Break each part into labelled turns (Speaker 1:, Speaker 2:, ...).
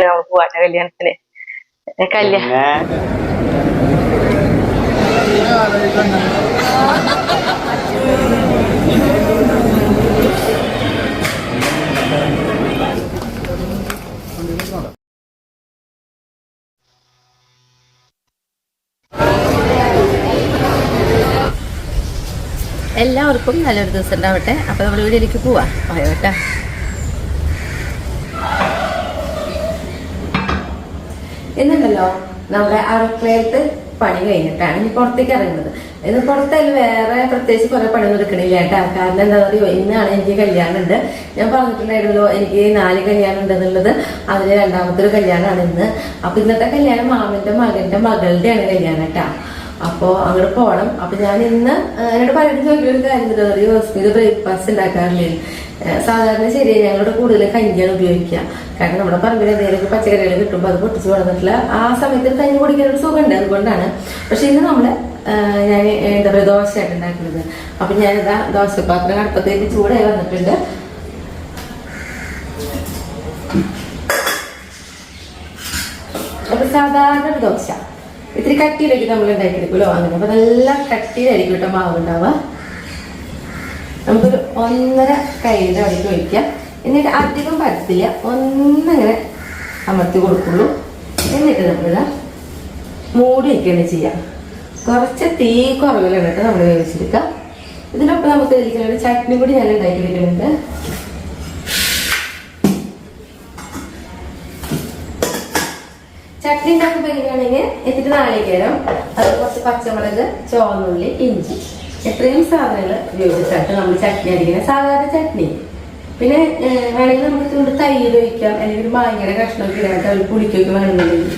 Speaker 1: നമുക്ക് പോവാട്ടെ കല്യാണത്തിന്.
Speaker 2: എല്ലാവർക്കും നല്ലൊരു ദിവസം ഉണ്ടാവട്ടെ. അപ്പോൾ നമ്മൾ വീട്ടിലേക്ക് പോവാം. കേട്ടോ, എന്നുണ്ടല്ലോ നമ്മുടെ അടുക്കളയിലത്തെ പണി കഴിഞ്ഞിട്ടാണ് ഇനി പുറത്തേക്ക് ഇറങ്ങുന്നത്. ഇന്ന് പുറത്തല്ല വേറെ പ്രത്യേകിച്ച് കുറെ പണിയൊന്നും എടുക്കണില്ല കേട്ടാ. കാരണം എന്താ പറയുക, ഇന്നാണ് എനിക്ക് കല്യാണം ഉണ്ട്. ഞാൻ പറഞ്ഞിട്ടുണ്ടായിരുന്നല്ലോ എനിക്ക് 4 കല്യാണം ഉണ്ടെന്നുള്ളത്. അതിൽ രണ്ടാമത്തെ ഒരു കല്യാണമാണ് ഇന്ന്. അപ്പൊ ഇന്നത്തെ കല്യാണം മാമന്റെ മകന്റെ മകളുടെയാണ് കല്യാണം കേട്ടാ. അപ്പോൾ അങ്ങോട്ട് പോകണം. അപ്പൊ ഞാൻ ഇന്ന് എന്നോട് പലരും ചോദിക്കുന്ന കാര്യം അറിയോ, ഇത് ബ്രേക്ക്ഫാസ്റ്റ് ഉണ്ടാക്കാറില്ലേ? സാധാരണ ശരിയാണ്, ഞങ്ങളുടെ കൂടുതൽ കഞ്ഞിയാണ് ഉപയോഗിക്കുക. കാരണം നമ്മുടെ പറമ്പിൽ എന്തെങ്കിലും പച്ചക്കറികൾ കിട്ടുമ്പോൾ അത് പൊട്ടിച്ച് കൊടുത്തിട്ടില്ല. ആ സമയത്ത് കഞ്ഞി കുടിക്കാനൊരു സുഖമുണ്ട്, അതുകൊണ്ടാണ്. പക്ഷെ ഇന്ന് നമ്മള് ഞാൻ എന്താ പറയുക, ദോശയായിട്ട് ഉണ്ടാക്കുന്നത്. അപ്പൊ ഞാനിതാ ദോശപാത്രം അടുപ്പത്തേക്ക് ചൂടായി വന്നിട്ടുണ്ട്. അപ്പൊ സാധാരണ ഒരു ദോശ ഇത്തിരി കട്ടിയിലേക്ക് നമ്മൾ ഉണ്ടാക്കിയെടുക്കുമല്ലോ, അങ്ങനെ. അപ്പൊ നല്ല കട്ടിയിലായിരിക്കും കേട്ടോ മാവ് ഉണ്ടാവുക. നമുക്കൊരു 1.5 കൈയുടെ അടിക്ക് ഒഴിക്കാം. എന്നിട്ട് അധികം പരത്തില്ല, ഒന്നങ്ങനെ അമർത്തി കൊടുക്കുള്ളൂ. എന്നിട്ട് നമ്മളിതാ മൂടി വയ്ക്കുകയാണ് ചെയ്യാം. കുറച്ച് തീ കുറവിലാണ് കേട്ടോ നമ്മൾ വേവിച്ചെടുക്കാം. ഇതിനൊപ്പം നമുക്ക് ഇതിലേക്കുള്ള ചട്നി കൂടി ഞാൻ ഉണ്ടാക്കിയെടുക്കുന്നുണ്ട്. ചട്നി ഉണ്ടാക്കുമ്പോൾ എങ്ങനെയാണെങ്കിൽ എന്നിട്ട് നാളികേരം, അത് കുറച്ച് പച്ചമുളക്, ചുവന്നുള്ളി, ഇഞ്ചി, എത്രയും സാധനങ്ങൾ ഉപയോഗിച്ചിട്ട് നമ്മൾ ചട്നി അടിക്കുന്നത്. സാധാരണ ചട്നി. പിന്നെ വേണമെങ്കിൽ നമുക്ക് കൊണ്ട് തൈര് ഒഴിക്കാം, അല്ലെങ്കിൽ മാങ്ങയുടെ കഷ്ണമൊക്കെ ഇടാനായിട്ട് അവർ പുളിക്കൊക്കെ വേണമെന്നുണ്ടെങ്കിൽ.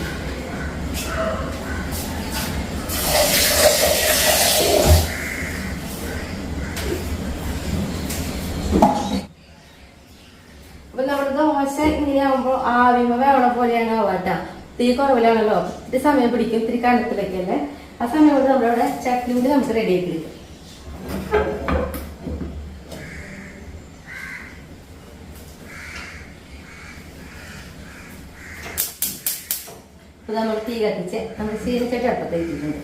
Speaker 2: അപ്പൊ നമ്മുടെ ദോശ ഇങ്ങനെയാകുമ്പോൾ ആവിമ വേവണ പോലെയാണ് ആവാട്ടാ. തീ കുറവിലാണല്ലോ, ഇത്തിരി സമയം പിടിക്കും, ഇത്തിരി കനത്തിലൊക്കെയല്ലേ. ആ സമയം കൊണ്ട് നമ്മളവിടെ ചട്നി കൂടി നമുക്ക് റെഡി ആക്കിയിരിക്കും. അപ്പൊ നമ്മൾ തീ കത്തിച്ച് നമ്മുടെ ചീനിച്ചട്ടി അടുപ്പത്തേക്കിട്ടുണ്ട്.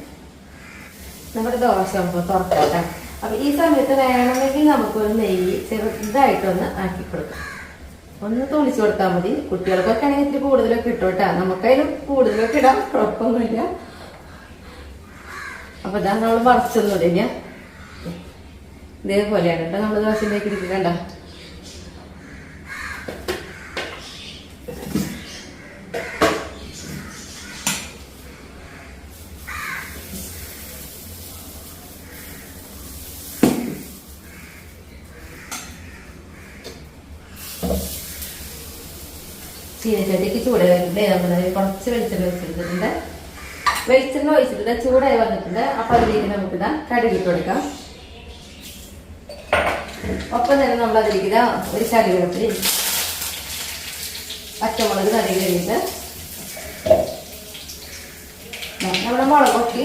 Speaker 2: നമ്മുടെ ദോശ നമുക്ക് തുറക്കാം. അപ്പൊ ഈ സമയത്ത് വേണമെങ്കിൽ നമുക്കൊരു നെയ്യ് ചെറുതായിട്ടൊന്ന് ആക്കി കൊടുക്കാം. ഒന്ന് തുളിച്ചു കൊടുത്താൽ മതി. കുട്ടികൾക്കൊക്കെ ആണെങ്കിൽ ഇത്തിരി കൂടുതലൊക്കെ ഇട്ടോട്ടാ. നമുക്കതിലും കൂടുതലൊക്കെ ഇടാം, കുഴപ്പമൊന്നുമില്ല. അപ്പൊ ഇതാ നമ്മൾ വറച്ചൊന്നും ഇടില്ല, ഇതേപോലെയാണ് കേട്ടോ നമ്മൾ ദോശയിലേക്ക് ഇരിക്കണ്ട. ചീനച്ചട്ടിക്ക് ചൂടായിട്ടുണ്ട്. നമ്മൾ കുറച്ച് വെളിച്ചെണ്ണ വെച്ചെടുത്തിട്ടുണ്ട്. വെളിച്ചെണ്ണ ഒഴിച്ചിട്ടുണ്ട്, ചൂടായി വന്നിട്ടുണ്ട്. അപ്പൊ അതിലേക്ക് നമുക്കിതാ കടുകിട്ട് കൊടുക്കാം. ഒപ്പം തന്നെ നമ്മൾ അതിലേക്ക് ഇതാ ഒരു കറിവേപ്പില, പച്ചമുളക് കറി കഴിഞ്ഞിട്ട് നമ്മുടെ മുളകൊക്കെ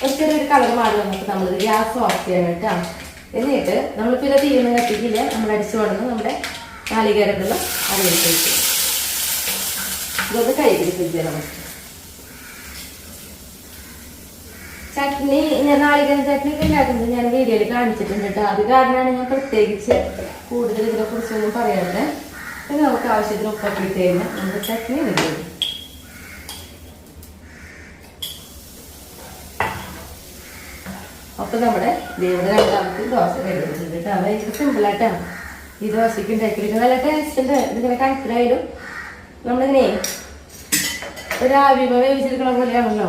Speaker 2: ഒരു ചെറിയൊരു കളർ മാറി വന്നിട്ട് നമ്മളിത് ഗ്യാസ് ഓഫ് ചെയ്യാനായിട്ടാണ്. എന്നിട്ട് നമ്മളിപ്പോൾ ഇത് തീരുന്ന കത്തിക്കില്ല, നമ്മൾ അടിച്ചു കൊടുന്ന് നമ്മുടെ നാളികേരമുള്ള അതിലേക്ക് വെച്ചു. ഇതൊന്ന് കഴുകി ഫ്രിഡ്ജിൽ നമുക്ക്. ചട്നി ഞാൻ നാളികേര ചട്നി ഒക്കെ ഉണ്ടാക്കുന്നത് ഞാൻ വീഡിയോയിൽ കാണിച്ചിട്ടുണ്ട് കേട്ടോ. അത് കാരണമാണ് ഞാൻ പ്രത്യേകിച്ച് കൂടുതൽ ഇതിനെ കുറിച്ചൊന്നും പറയാറുണ്ട്. പിന്നെ നമുക്ക് ആവശ്യത്തിന് ഉപ്പൊക്കെ ഇട്ട് കഴിഞ്ഞാൽ നമുക്ക് ചട്നി കിട്ടും. അപ്പൊ നമ്മുടെ ദൈവയുടെ രണ്ടാമത്തെ ദോശ കഴിച്ചിട്ടുണ്ട് കേട്ടോ. ഭയങ്കര സിമ്പിളായിട്ടാണ് ഈ ദോശയ്ക്ക് ഉണ്ടാക്കിയിട്ട്. നല്ല ടേസ്റ്റ് ഉണ്ട്. ഇതിങ്ങനെ കണക്കിലായാലും നമ്മളിങ്ങനെ ഒരു ആവിമ വേവിച്ചെടുക്കണ പോലെയാണല്ലോ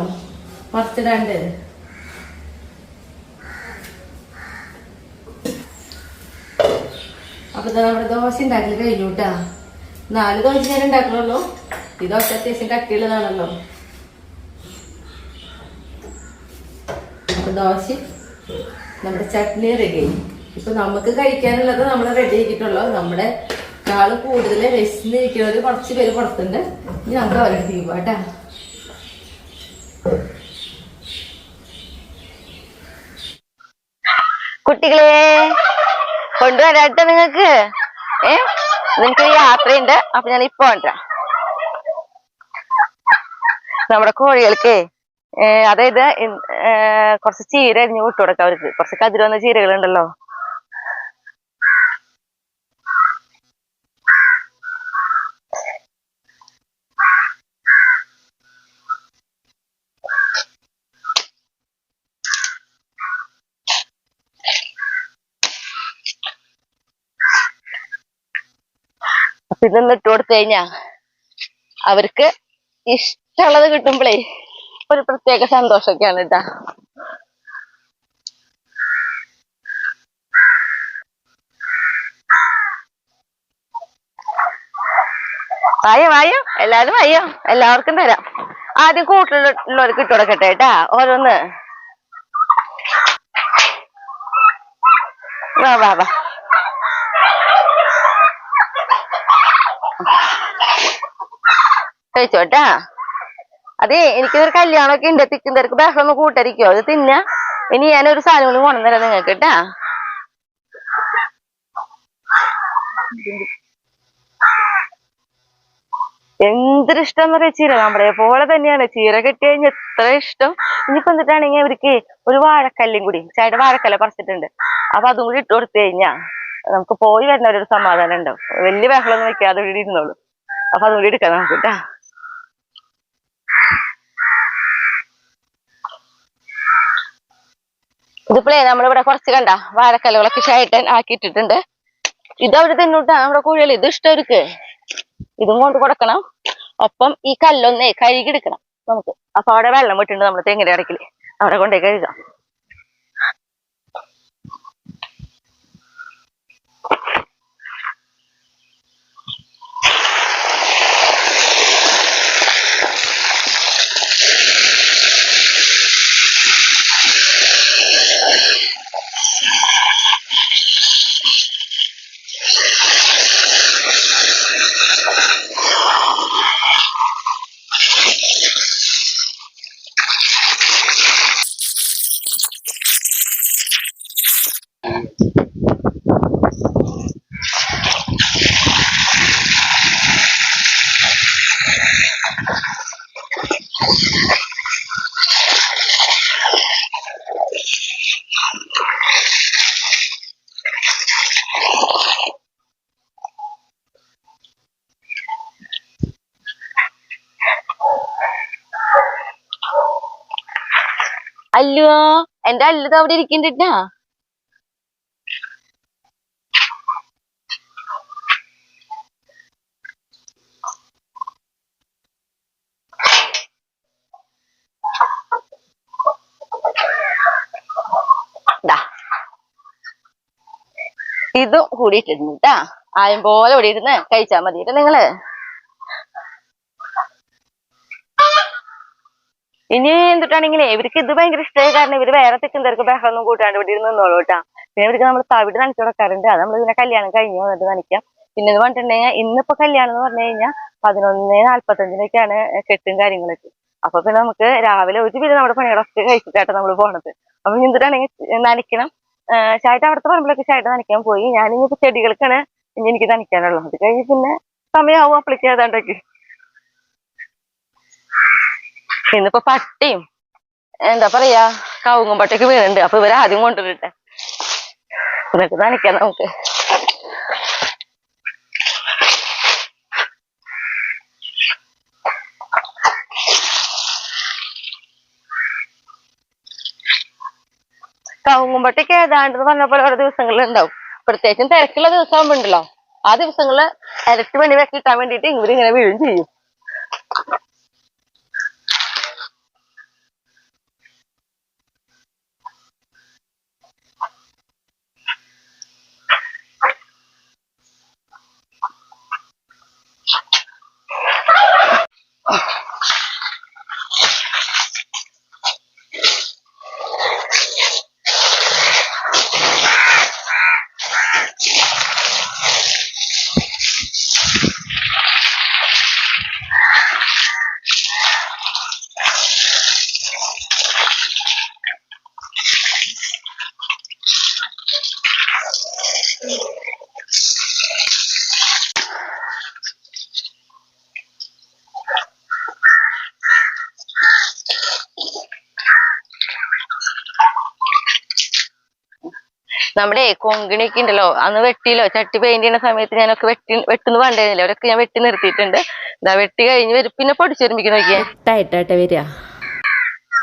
Speaker 2: മറിച്ചിടാണ്ട്. അപ്പൊ നമ്മുടെ ദോശ ഉണ്ടാക്കി കഴിഞ്ഞു കേട്ടാ. 4 ദോശ ഞാൻ ഉണ്ടാക്കണല്ലോ. ഈ ദോശ അത്യാവശ്യം കട്ടിയുള്ളതാണല്ലോ. അപ്പൊ ദോശ നമ്മുടെ ചട്നി റെഡി. ഇപ്പൊ നമുക്ക് കഴിക്കാനുള്ളത് നമ്മൾ റെഡി ആക്കിയിട്ടുള്ളൂ. നമ്മുടെ കാള് കൂടുതൽ വിശന്നിരിക്കുന്നത് കുറച്ച് പേര് പുറത്തുണ്ട്. ഇനി നമുക്ക് അവരെടുത്തേക്ക് പോവാട്ടാ.
Speaker 1: കുട്ടികളെ കൊണ്ടുവരാട്ടെ നിങ്ങൾക്ക്. നിങ്ങൾക്കൊരു യാത്രയുണ്ട്. അപ്പൊ ഞാൻ ഇപ്പൊ കൊണ്ടുവരാം. നമ്മുടെ കോഴികൾക്ക് അതായത് കുറച്ച് ചീര അരിഞ്ഞ് വിട്ടു കൊടുക്കാം. അവർക്ക് കുറച്ച് കതിര് വന്ന ചീരകളുണ്ടല്ലോ. അപ്പൊ ഇതൊന്ന് ഇട്ട് കൊടുത്തു കഴിഞ്ഞാ അവർക്ക് ഇഷ്ടമുള്ളത് കിട്ടുമ്പോഴേ ഒരു പ്രത്യേക സന്തോഷമൊക്കെയാണ് കേട്ടാ. വായോ വായോ, എല്ലാരും വായോ, എല്ലാവർക്കും തരാം. ആദ്യം കൂട്ടിലുള്ളവർക്ക് ഇട്ട് കൊടുക്കട്ടെ കേട്ടാ, ഓരോന്ന്. വാ വാ വാ. കഴിച്ചോട്ടാ. അതെ, എനിക്കൊരു കല്യാണമൊക്കെ ഉണ്ട്. തിക്കുന്നവർക്ക് ബഹളം ഒന്ന് കൂട്ടരിക്കോ, അത് തിന്ന. ഇനി ഞാനൊരു സാധനം കൊണ്ട് കൊണ്ടുതരാം നിങ്ങൾക്ക് കേട്ടാ. എന്തൊരു ഇഷ്ടം എന്ന് പറയാ ചീര. നമ്മുടെ പോലെ തന്നെയാണ് ചീര കെട്ടി കഴിഞ്ഞാൽ എത്ര ഇഷ്ടം. ഇനിയിപ്പോ എന്നിട്ടാണെങ്കിൽ അവർക്ക് ഒരു വാഴക്കല്ലും കൂടി, ചായയുടെ വാഴക്കല്ല പറിച്ചിട്ടുണ്ട്, അപ്പൊ അതും കൂടി ഇട്ട് കൊടുത്തു കഴിഞ്ഞാ നമുക്ക് പോയി വരുന്നവരൊരു സമാധാനം ഉണ്ടാവും. വലിയ ബഹളമൊന്നും വെക്കാതെ ഇവിടെ ഇരുന്നോളൂ. അപ്പൊ അതും കൂടി എടുക്കാം നമുക്ക് കേട്ടാ. ഇതിപ്പോഴേ നമ്മളിവിടെ കുറച്ച് കണ്ട വാഴക്കല്ലുകളൊക്കെ ഷായിട്ടൻ ആക്കിയിട്ടിട്ടുണ്ട്. ഇതവര് തിന്നൂട്ടാ നമ്മുടെ കോഴികൾ. ഇത് ഇഷ്ടം അവർക്ക്. ഇതും കൊണ്ട് കൊടുക്കണം. ഒപ്പം ഈ കല്ലൊന്നേ കഴുകിയെടുക്കണം നമുക്ക്. അപ്പൊ അവിടെ വെള്ളം വിട്ടുണ്ട് നമ്മൾ തെങ്ങിന്റെ ഇടയ്ക്കില്, അവിടെ കൊണ്ടുപോയി കഴുകാം. അല്ലോ, എന്റെ അല്ലത് അവിടെ ഇരിക്കണ്ടിട്ടാ. ഇതും കൂടിയിട്ടിരുന്നു കേട്ടാ. ആയം പോലെ ഇവിടെ ഇരുന്ന് കഴിച്ചാ മതിയിട്ട് നിങ്ങള്. ഇനി എന്തിട്ടാണെങ്കിലേ ഇവർക്ക് ഇത് ഭയങ്കര ഇഷ്ടമായി. കാരണം ഇവര് വേറെ തെക്കുന്നവർക്ക് ബഹളമൊന്നും കൂട്ടാണ്ട് ഇവിടെ ഇരുന്ന് നിന്നോളൂ കേട്ടാ. പിന്നെ ഇവർക്ക് നമ്മൾ തവിട് നനച്ചു കൊടുക്കാറുണ്ട്. അത് നമ്മൾ ഇതിനെ കല്യാണം കഴിഞ്ഞു വന്നിട്ട് നനയ്ക്കാം. പിന്നെ എന്ന് പറഞ്ഞിട്ടുണ്ടെങ്കിൽ ഇന്നിപ്പോ കല്യാണം എന്ന് പറഞ്ഞു കഴിഞ്ഞാൽ 11:45 കെട്ടും കാര്യങ്ങളൊക്കെ. അപ്പൊ പിന്നെ നമുക്ക് രാവിലെ ഒരുവിധം നമ്മുടെ പണികളൊക്കെ കഴിച്ചിട്ടാണ് നമ്മൾ പോണത്. അപ്പൊ എന്തിട്ടാണെങ്കിൽ നനയ്ക്കണം. ചായട്ട് അവിടുത്തെ പറമ്പിലൊക്കെ ചായട്ട് നനയ്ക്കാൻ പോയി. ഞാനിപ്പോ ചെടികൾക്കാണ് ഇനി എനിക്ക് നനയ്ക്കാനുള്ളത്. അത് കഴിഞ്ഞ് പിന്നെ സമയമാവും അപ്ലിക്ക് ചെയ്താണ്ടൊക്കെ. ഇന്നിപ്പോ പട്ടിയും എന്താ പറയാ കവുങ്ങും പട്ടയ്ക്ക് വീണുണ്ട്. അപ്പൊ ഇവര് ആദ്യം കൊണ്ടുവരട്ടെ, എന്നിട്ട് നനയ്ക്കാം നമുക്ക്. കവുങ്ങുമ്പട്ടേക്ക് ഏതാണ്ട് പറഞ്ഞ പോലെ ഓരോ ദിവസങ്ങളിൽ ഉണ്ടാവും. പ്രത്യേകിച്ചും തിരക്കുള്ള ദിവസം ആകുമ്പോണ്ടല്ലോ, ആ ദിവസങ്ങളില് ഇരട്ടി പണി കിട്ടാൻ വേണ്ടിയിട്ട് ഇവരിങ്ങനെ വീഴും ചെയ്യും. നമ്മുടെ കൊങ്കിണിയൊക്കെ ഉണ്ടല്ലോ അന്ന് വെട്ടിയില്ലോ ചട്ടി പെയിന്റ് ചെയ്യുന്ന സമയത്ത് ഞാനൊക്കെ വെട്ടുന്ന് പണ്ടേന്നില്ല അവരൊക്കെ ഞാൻ വെട്ടി നിർത്തിയിട്ടുണ്ട്. ഇതാ വെട്ടി കഴിഞ്ഞ് വരും പിന്നെ പൊടിച്ചു വരുമ്പിക്ക് നോക്കിയാ
Speaker 2: ഇട്ടായിട്ടാട്ടെ വരിക.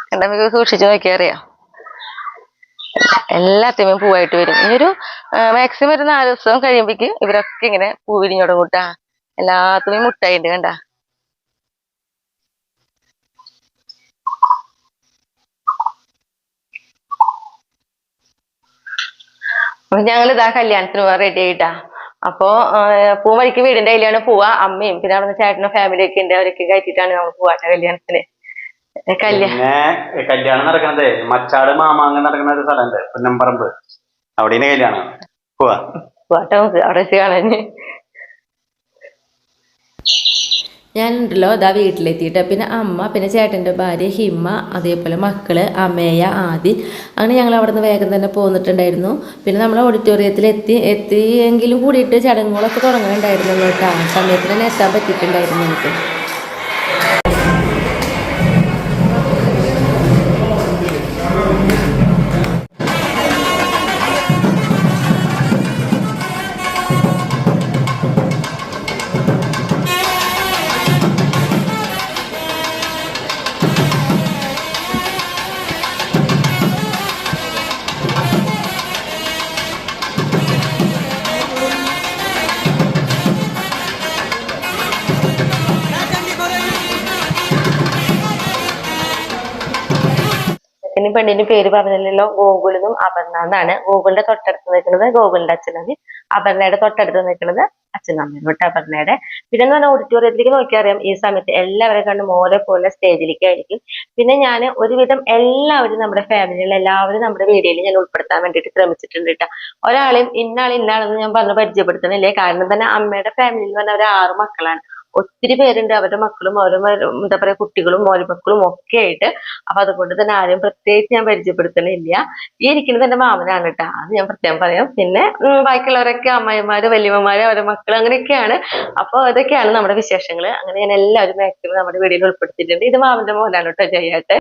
Speaker 1: കണ്ടാ നമുക്ക് സൂക്ഷിച്ചു നോക്കിയാ അറിയാം. എല്ലാത്തിനും പൂവായിട്ട് വരും. ഇനിയൊരു മാക്സിമം ഒരു 4 ദിവസം കഴിയുമ്പോഴേക്ക് ഇവരൊക്കെ ഇങ്ങനെ പൂ വിരിഞ്ഞു തുടങ്ങൂട്ടാ. എല്ലാത്തിനും മുട്ടായിണ്ട് കണ്ട. അപ്പൊ ഞങ്ങൾ ഇതാ കല്യാണത്തിന് പോവാൻ റെഡി ആയിട്ടാ. അപ്പൊ പൂവഴിക്ക് വീടിന്റെ അതിലാണ് പോവാ. അമ്മയും പിന്നെ അവിടെ ചേട്ടനും ഫാമിലി ഒക്കെ ഉണ്ട്. അവരൊക്കെ കയറ്റിട്ടാണ് നമ്മൾ പോവാട്ട കല്യാണത്തിന്.
Speaker 3: പിന്നെ കല്യാണം നടക്കണത് മച്ചാട് മാമാങ്കം നടക്കുന്ന ഒരു സ്ഥലമുണ്ട് പുന്നമ്പറമ്പ്. അവിടെ കല്യാണം
Speaker 1: പോവാട്ടെ നമുക്ക് അവിടെ വെച്ച് കാണാന്.
Speaker 2: ഞാനുണ്ടല്ലോ ഇതാ വീട്ടിലെത്തിയിട്ട് പിന്നെ അമ്മ പിന്നെ ചേട്ടൻ്റെ ഭാര്യ ഹിമ അതേപോലെ മക്കള് അമേയ ആദി അങ്ങനെ ഞങ്ങൾ അവിടെ നിന്ന് വേഗം തന്നെ പോന്നിട്ടുണ്ടായിരുന്നു. പിന്നെ നമ്മൾ ഓഡിറ്റോറിയത്തിൽ എത്തിയെങ്കിലും കൂടിയിട്ട് ചടങ്ങുകളൊക്കെ തുടങ്ങുന്നുണ്ടായിരുന്നല്ലോ കേട്ടോ. ആ സമയത്തിന് തന്നെ എത്താൻ പറ്റിയിട്ടുണ്ടായിരുന്നു എനിക്ക്.
Speaker 1: ചെക്കനും പെണ്ണിന്റെ പേര് പറഞ്ഞല്ലോ, ഗോകുലെന്നും അപർണ എന്നാണ്. ഗോകുലിന്റെ തൊട്ടടുത്ത് നിൽക്കുന്നത് ഗോകുലിന്റെ അച്ഛനമ്മ, അപർണയുടെ തൊട്ടടുത്ത് നിൽക്കുന്നത് അച്ഛനമ്മ തൊട്ട് അപർണയുടെ. പിന്നെ എന്ന് പറഞ്ഞാൽ ഓഡിറ്റോറിയത്തിലേക്ക് നോക്കിയാൽ അറിയാം ഈ സമയത്ത് എല്ലാവരെ കണ്ടും ഓരോ പോലെ സ്റ്റേജിലേക്ക് ആയിരിക്കും. പിന്നെ ഞാൻ ഒരുവിധം എല്ലാവരും നമ്മുടെ ഫാമിലിയിൽ എല്ലാവരും നമ്മുടെ വീഡിയോയിൽ ഞാൻ ഉൾപ്പെടുത്താൻ വേണ്ടിയിട്ട് ശ്രമിച്ചിട്ടുണ്ട് കേട്ടോ. ഒരാളെയും ഇന്നാളെന്ന് ഞാൻ പറഞ്ഞ് പരിചയപ്പെടുത്തണില്ലേ. കാരണം തന്നെ അമ്മയുടെ ഫാമിലിയിൽ എന്ന് പറഞ്ഞാൽ 6 മക്കളാണ്. ഒത്തിരി പേരുണ്ട്. അവരുടെ മക്കളും അവരുടെ എന്താ പറയാ കുട്ടികളും മോലിമക്കളും ഒക്കെ ആയിട്ട്. അപ്പൊ അതുകൊണ്ട് തന്നെ ആരും പ്രത്യേകിച്ച് ഞാൻ പരിചയപ്പെടുത്തണില്ല. ഈ ഇരിക്കുന്നത് എന്റെ മാമനാണ് കേട്ടോ, അത് ഞാൻ പ്രത്യേകം പറയാം. പിന്നെ ബാക്കിയുള്ളവരൊക്കെ അമ്മായിമാര് വല്യമ്മമാര് അവരുടെ മക്കൾ അങ്ങനെയൊക്കെയാണ്. അപ്പൊ ഇതൊക്കെയാണ് നമ്മുടെ വിശേഷങ്ങൾ. അങ്ങനെ ഞാൻ എല്ലാവരും മാക്സിമം നമ്മുടെ വീഡിയോയിൽ ഉൾപ്പെടുത്തിയിട്ടുണ്ട്. ഇത് മാമന്റെ മോനാണ് കേട്ടോ, ജയ്യാട്ടെ.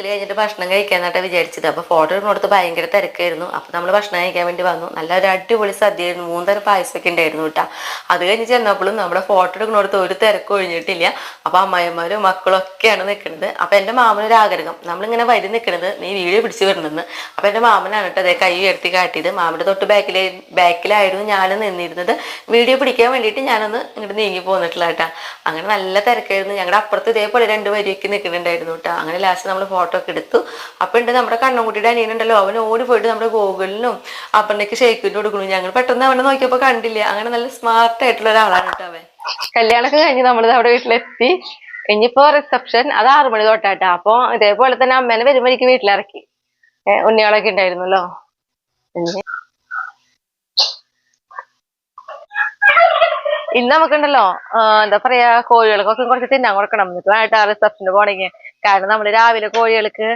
Speaker 1: കഴിഞ്ഞിട്ട് ഭക്ഷണം കഴിക്കാനായിട്ട് വിചാരിച്ചത്. അപ്പോൾ ഫോട്ടോ എടുക്കുന്നിടത്ത് ഭയങ്കര തിരക്കായിരുന്നു. അപ്പോൾ നമ്മൾ ഭക്ഷണം കഴിക്കാൻ വേണ്ടി വന്നു. നല്ലൊരു അടിപൊളി സദ്യയായിരുന്നു. 3 തരം പായസമൊക്കെ ഉണ്ടായിരുന്നു കേട്ടോ. അത് കഴിഞ്ഞ് ചെന്നപ്പോഴും നമ്മുടെ ഫോട്ടോ എടുക്കുന്നിടത്ത് ഒരു തിരക്ക് ഒഴിഞ്ഞിട്ടില്ല. അപ്പോൾ അമ്മായിമാരും മക്കളൊക്കെയാണ് നിൽക്കുന്നത്. അപ്പോൾ എൻ്റെ മാമനൊരു ആഗ്രഹം, നമ്മളിങ്ങനെ വരി നിൽക്കുന്നത് നീ വീഡിയോ പിടിച്ച് വരണമെന്ന്. അപ്പോൾ എൻ്റെ മാമനാണ് കേട്ടോ അതേ കൈ ഉയർത്തി കാട്ടിയത്. മാമൻ്റെ തൊട്ട് ബാക്കിലായിരുന്നു ഞാൻ നിന്നിരുന്നത്. വീഡിയോ പിടിക്കാൻ വേണ്ടിയിട്ട് ഞാനൊന്ന് ഇങ്ങോട്ട് നീങ്ങി പോന്നിട്ടില്ല കേട്ടോ. അങ്ങനെ നല്ല തിരക്കായിരുന്നു. ഞങ്ങളുടെ അപ്പുറത്ത് ഇതേപോലെ 2 വരിയൊക്കെ നിൽക്കുന്നുണ്ടായിരുന്നു കേട്ടോ. അങ്ങനെ ലാസ്റ്റ് നമ്മൾ ഫോട്ടോ ഒക്കെ എടുത്തു. അപ്പൊ ഉണ്ട് നമ്മുടെ കണ്ണൻകുട്ടിയുടെ അനിയനുണ്ടല്ലോ, അവൻ ഓടി പോയിട്ട് നമ്മുടെ ഗോകുലിനും അപ്പറിനൊക്കെ ഷെയ്ക്കിട്ട് കൊടുക്കണു. ഞങ്ങൾ പെട്ടെന്ന് അവനെ നോക്കിയപ്പോ കണ്ടില്ല. അങ്ങനെ നല്ല സ്മാർട്ട് ആയിട്ടുള്ള ഒരാളാണ് കേട്ടോ അവൻ. കല്യാണമൊക്കെ കഴിഞ്ഞ് നമ്മൾ നമ്മുടെ വീട്ടിലെത്തി. ഇനിയിപ്പോ റിസപ്ഷൻ അത് 6 മണി തൊട്ടാട്ടാ. അപ്പൊ ഇതേപോലെ തന്നെ അമ്മേനെ വരുമ്പോഴേക്ക് വീട്ടിലിറക്കി. ഉണ്ണികളൊക്കെ ഉണ്ടായിരുന്നല്ലോ. ഇന്ന് നമുക്കുണ്ടല്ലോ എന്താ പറയാ, കോഴികൾക്കൊക്കെ കുറച്ച് തിന്നാൻ കൊടുക്കണം. എന്നിട്ട് വേണ്ട റിസപ്ഷന് പോണെങ്കിൽ. കാരണം നമ്മള് രാവിലെ കോഴികൾക്ക്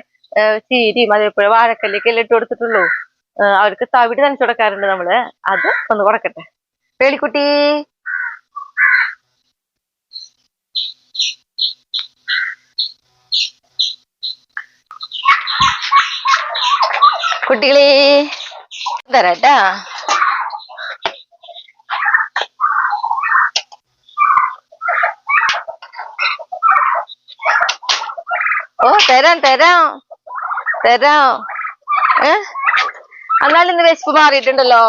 Speaker 1: ചീരിയും അതേപോലെ വാഴക്കല്ലിയൊക്കെ എല്ലാം ഇട്ട് കൊടുത്തിട്ടുള്ളൂ. അവർക്ക് തവിട് നനച്ചു കൊടുക്കാറുണ്ട് നമ്മള്. അത് ഒന്ന് കൊടുക്കട്ടെ. പേളിക്കുട്ടി കുട്ടികളെ തരാട്ടാ. ഓ തരാം തരാം തരാം. എന്നാലും ഇന്ന് വിശപ്പ് മാറിയിട്ടുണ്ടല്ലോ.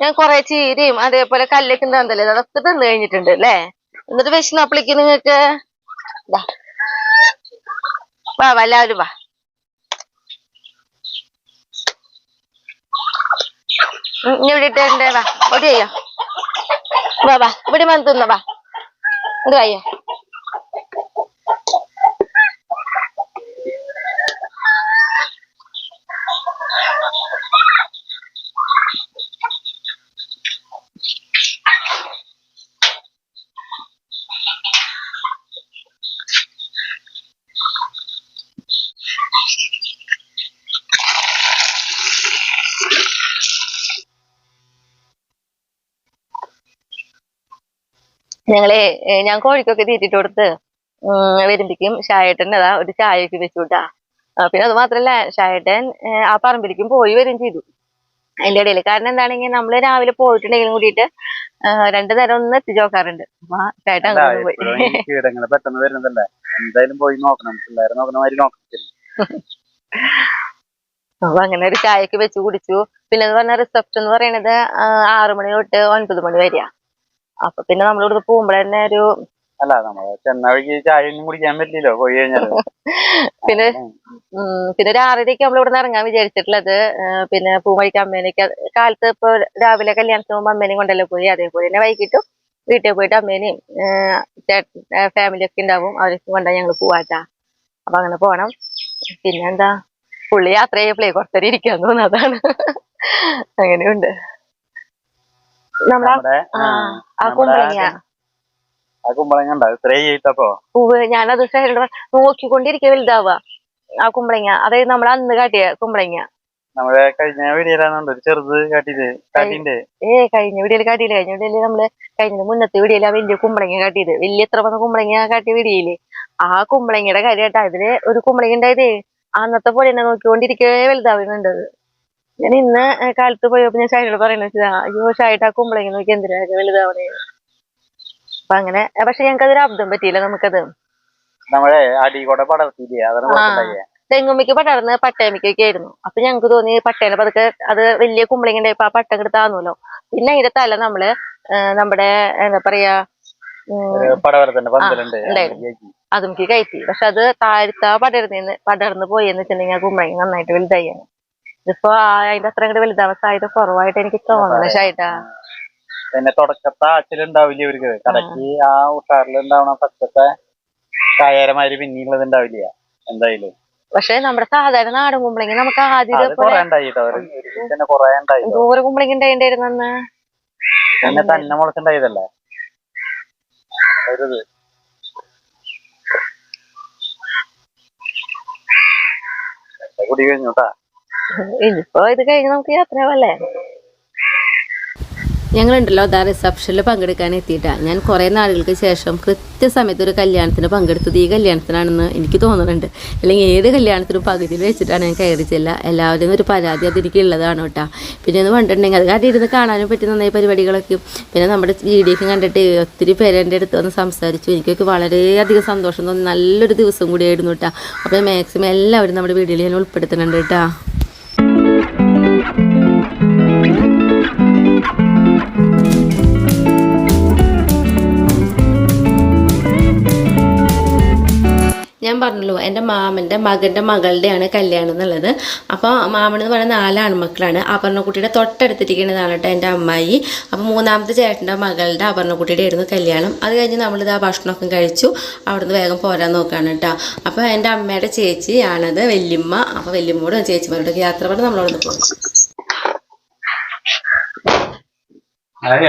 Speaker 1: ഞാൻ കുറെ ചീരയും അതേപോലെ കല്ലൊക്കെ തന്നല്ലേ, അതൊക്കെ തിന്നു കഴിഞ്ഞിട്ടുണ്ട് അല്ലേ. എന്നിട്ട് വിശന്നപ്പോഴേക്ക് നിങ്ങൾക്ക് വാ വാ എല്ലാവരും വാ. ഇനി ഇവിടെ ഇട്ടേ വാ ഒരു ചെയ്യോ വാ വാ ഇവിടെ വന്ന് തിന്ന വാ ഇത് അയ്യോ. ഞാൻ കോഴിക്കൊക്കെ തീറ്റിട്ട് കൊടുത്ത് വരുമ്പിക്കും ഷായേട്ടൻ അതാ ഒരു ചായയൊക്കെ വെച്ചുവിട്ടാ. പിന്നെ അത് മാത്രല്ല ഷായേട്ടൻ ആ പറമ്പിലേക്കും പോയി വരും ചെയ്തു അതിന്റെ ഇടയിൽ. കാരണം എന്താണെങ്കിൽ നമ്മള് രാവിലെ പോയിട്ടുണ്ടെങ്കിലും കൂടിയിട്ട് 2 നേരം ഒന്ന് എത്തിച്ചു നോക്കാറുണ്ട്. അപ്പൊ ഷായേട്ടൻ അങ്ങനെ പോയി.
Speaker 3: പെട്ടെന്ന് വരുന്നതല്ലേ, എന്തായാലും പോയി നോക്കണം, പിള്ളേരെ നോക്കണ മാതിരി നോക്കണം.
Speaker 1: അപ്പൊ അങ്ങനെ ഒരു ചായയൊക്കെ വെച്ച് കുടിച്ചു. പിന്നെ എന്ന് പറഞ്ഞ റിസപ്ഷൻ എന്ന് പറയണത് 6 മണി തൊട്ട് 9 മണി വരെയാ. അപ്പൊ പിന്നെ നമ്മളിവിടുന്ന് പോകുമ്പോഴന്നെ ഒരു
Speaker 3: അല്ല നമ്മള് ചെന്ന വഴിക്ക് ചായ ഒന്നും കുടിക്കാൻ പറ്റില്ലല്ലോ പോയി കഴിഞ്ഞാല്.
Speaker 1: പിന്നെ ഒരു 6:30 നമ്മൾ ഇവിടുന്ന് ഇറങ്ങാൻ വിചാരിച്ചിട്ടുള്ളത്. പിന്നെ പൂവഴിക്ക് അമ്മേനൊക്കെ കാലത്ത് ഇപ്പൊ രാവിലെ കല്യാണത്തിന് പോകുമ്പോ അമ്മേനെയും കൊണ്ടല്ലേ പോയി, അതേപോലെ തന്നെ വൈകിട്ടും വീട്ടിൽ പോയിട്ട് അമ്മേനെയും ഫാമിലി ഒക്കെ ഉണ്ടാവും, അവരൊക്കെ കൊണ്ടാ ഞങ്ങള് പോവാട്ടാ. അപ്പൊ അങ്ങനെ പോണം. പിന്നെന്താ പുള്ളി യാത്ര ചെയ്യപ്പോഴേ കുറച്ചേരം ഇരിക്കാൻ തോന്നുന്നു, അതാണ്. അങ്ങനെയുണ്ട്. നമ്മളെ ആ കുമ്പളങ്ങ പൂവ് ഞാനത് നോക്കിക്കൊണ്ടിരിക്കുക വലുതാവുക ആ കുമ്പളങ്ങ. അതായത് നമ്മൾ അന്ന് കാട്ടിയ കുമ്പളങ്ങ.
Speaker 3: കഴിഞ്ഞ വീഡിയോയിലാണ് ചെറുത് കാട്ടിയത്.
Speaker 1: കഴിഞ്ഞ വീഡിയോയിൽ കാട്ടിയില്ല. കഴിഞ്ഞ വീഡിയോയില് നമ്മള് മുന്നത്തെ വീഡിയോയിൽ ആ വലിയ കുമ്പളങ്ങ കാട്ടിയത്, വലിയ എത്ര വന്ന കുമ്പളങ്ങ കാട്ടിയ വീഡിയോയില് ആ കുമ്പളങ്ങയുടെ കാര്യമായിട്ട് അതില് ഒരു കുമ്പളങ്ങ ഉണ്ടായതേ അന്നത്തെ പോലെ തന്നെ നോക്കിക്കൊണ്ടിരിക്കവേ വലുതാവുന്നുണ്ടത്. ഞാൻ ഇന്ന് കാലത്ത് പോയപ്പോ ഞാൻ ഷായിനോട് പറയുന്നത് വെച്ചാ, അയ്യോ ഷായിട്ട് ആ കുമ്പളങ്ങ നോക്കി എന്തിനാ വലുതാവണേ. അപ്പൊ അങ്ങനെ പക്ഷെ ഞങ്ങക്ക് അതൊരു അബദ്ധം പറ്റിയില്ല. നമുക്കത് തെങ്ങുമ്മിക്ക് പടർന്ന് പട്ടയമ്മയ്ക്കൊക്കെ ആയിരുന്നു. അപ്പൊ ഞങ്ങക്ക് തോന്നി പട്ടേനെ പതുക്കെ അത് വലിയ കുമ്പളങ്ങ ഉണ്ടായപ്പോ ആ പട്ടം കിടത്താന്നല്ലോ. പിന്നെ അതിന്റെ തല നമ്മള് നമ്മുടെ എന്താ പറയാ അതുമിക്ക് കയറ്റി. പക്ഷെ അത് താഴ്ത്താ പടർന്ന് പോയെന്ന് വെച്ചിട്ടുണ്ടെങ്കിൽ ആ കുമ്പളങ്ങ നന്നായിട്ട് വലുതായാണ്. ഇതിപ്പോ അതിന്റെ അത്ര കൂടെ വലുതാവാൻ സാധ്യത കുറവായിട്ട് എനിക്ക് തോന്നണ ഷായിട്ടാ.
Speaker 3: പിന്നെ തുടക്കത്തെ ആച്ചിലുണ്ടാവില്ല ഇവർക്ക്, കടക്ക് ആ ഉഷാറിലുണ്ടാവണ ഫസ്റ്റത്തെ കായരമാതിരി പിന്നീടുള്ളത് ഉണ്ടാവില്ല എന്തായാലും.
Speaker 1: പക്ഷെ നമ്മുടെ സാധാരണ നാടൻ കുമ്പളങ്ങ നമുക്ക് ആദ്യം ദൂരെ കുമ്പളങ്ങ ഉണ്ടായിണ്ടായിരുന്നു അന്ന്
Speaker 3: തന്നെ മുളച്ചുണ്ടായതല്ലേ. കുടി കഴിഞ്ഞുട്ടാ.
Speaker 1: ഇനിയിപ്പോ ഇത് കഴിഞ്ഞ് നമുക്ക് യാത്രയാവല്ലേ.
Speaker 2: ഞങ്ങളുണ്ടല്ലോ അതാ റിസപ്ഷനിൽ പങ്കെടുക്കാൻ എത്തിയിട്ടാ. ഞാൻ കുറേ നാളുകൾക്ക് ശേഷം കൃത്യസമയത്ത് ഒരു കല്യാണത്തിന് പങ്കെടുത്തത് ഈ കല്യാണത്തിനാണെന്ന് എനിക്ക് തോന്നുന്നുണ്ട്. അല്ലെങ്കിൽ ഏത് കല്യാണത്തിനും പകുതിയിൽ വെച്ചിട്ടാണ് ഞാൻ കയറി ചെല്ലുക. എല്ലാവരും ഒരു പരാതി അതെനിക്ക് ഉള്ളതാണ് കേട്ടോ. പിന്നെ ഒന്ന് കണ്ടിട്ടുണ്ടെങ്കിൽ അത് കാര്യം ഇരുന്ന് കാണാനും പറ്റി നന്നായി പരിപാടികളൊക്കെ. പിന്നെ നമ്മുടെ വീഡിയോക്ക് കണ്ടിട്ട് ഒത്തിരി പേര് എൻ്റെ അടുത്ത് വന്ന് സംസാരിച്ചു. എനിക്കൊക്കെ വളരെയധികം സന്തോഷം തോന്നി. നല്ലൊരു ദിവസം കൂടിയായിരുന്നു കേട്ടോ. അപ്പോൾ മാക്സിമം എല്ലാവരും നമ്മുടെ വീഡിയോയിൽ ഞാൻ ഉൾപ്പെടുത്തുന്നുണ്ട് കേട്ടോ. ഞാൻ പറഞ്ഞല്ലോ എൻ്റെ മാമൻ്റെ മകൻ്റെ മകളുടെയാണ് കല്യാണം എന്നുള്ളത്. അപ്പോൾ മാമനെന്ന് പറയുന്ന 4 ആൺമക്കളാണ്. അപർണക്കുട്ടിയുടെ തൊട്ടടുത്തിരിക്കുന്നതാണ് കേട്ടോ എൻ്റെ അമ്മായി. അപ്പോൾ 3ാമത്തെ ചേട്ടൻ്റെ മകളുടെ അപർണക്കുട്ടിയുടെ ആയിരുന്നു കല്യാണം. അത് കഴിഞ്ഞ് നമ്മളിത് ആ ഭക്ഷണമൊക്കെ കഴിച്ചു അവിടുന്ന് വേഗം പോരാൻ നോക്കുകയാണ് കേട്ടോ. അപ്പോൾ എൻ്റെ അമ്മയുടെ ചേച്ചിയാണത് വല്യമ്മ. അപ്പോൾ വല്യമ്മയോടും ചേച്ചിമാരോടൊക്കെ യാത്ര പറഞ്ഞ് നമ്മളവിടുന്ന് പോകും.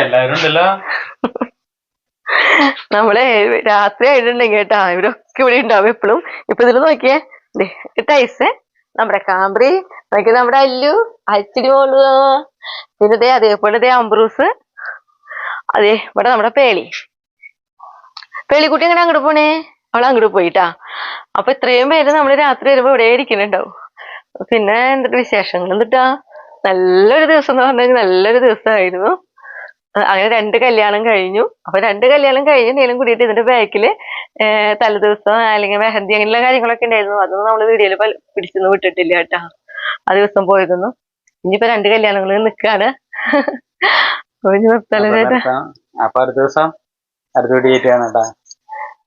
Speaker 3: എല്ലാവരും ഉണ്ടല്ലോ.
Speaker 1: നമ്മളെ രാത്രി ആയിട്ടുണ്ടെങ്കിൽ കേട്ടാ ഇവരൊക്കെ ഇവിടെ ഉണ്ടാവും എപ്പോഴും. ഇപ്പൊ ഇതിൽ നോക്കിയേ ടൈസ്, നമ്മുടെ കാമ്പ്രി നോക്കി, നമ്മുടെ അല്ലു അച്ചിടി മോള്, പിന്നെ അതേപോലെ അംബ്രൂസ്, അതെ ഇവിടെ നമ്മുടെ പേളിക്കുട്ടി എങ്ങനെ അങ്ങോട്ട് പോണേ, അവൾ അങ്ങോട്ട് പോയിട്ടാ. അപ്പൊ ഇത്രയും പേര് നമ്മള് രാത്രി വരുമ്പോ ഇവിടെ ഇരിക്കുന്നുണ്ടാവും. പിന്നെ എന്തൊക്കെ വിശേഷങ്ങൾ എന്നിട്ടാ. നല്ലൊരു ദിവസം എന്ന് പറഞ്ഞാൽ നല്ലൊരു ദിവസമായിരുന്നു. അങ്ങനെ 2 കല്യാണം കഴിഞ്ഞു. അപ്പൊ 2 കല്യാണം കഴിഞ്ഞെങ്കിലും കൂടിയിട്ട് ഇതിന്റെ ബാക്കില് തലേദിവസം അല്ലെങ്കിൽ മെഹന്തി അങ്ങനെയുള്ള കാര്യങ്ങളൊക്കെ ഉണ്ടായിരുന്നു. അതൊന്നും നമ്മള് വീഡിയോയിൽ പിടിച്ചൊന്നും വിട്ടിട്ടില്ല കേട്ടാ ആ ദിവസം പോയതൊന്നും. ഇനിയിപ്പോ 2 കല്യാണങ്ങളിൽ നിൽക്കാണ്.
Speaker 3: അപ്പൊ അടുത്ത ദിവസം അടുത്ത വീഡിയോ ആയിട്ടാണ് കേട്ടാ.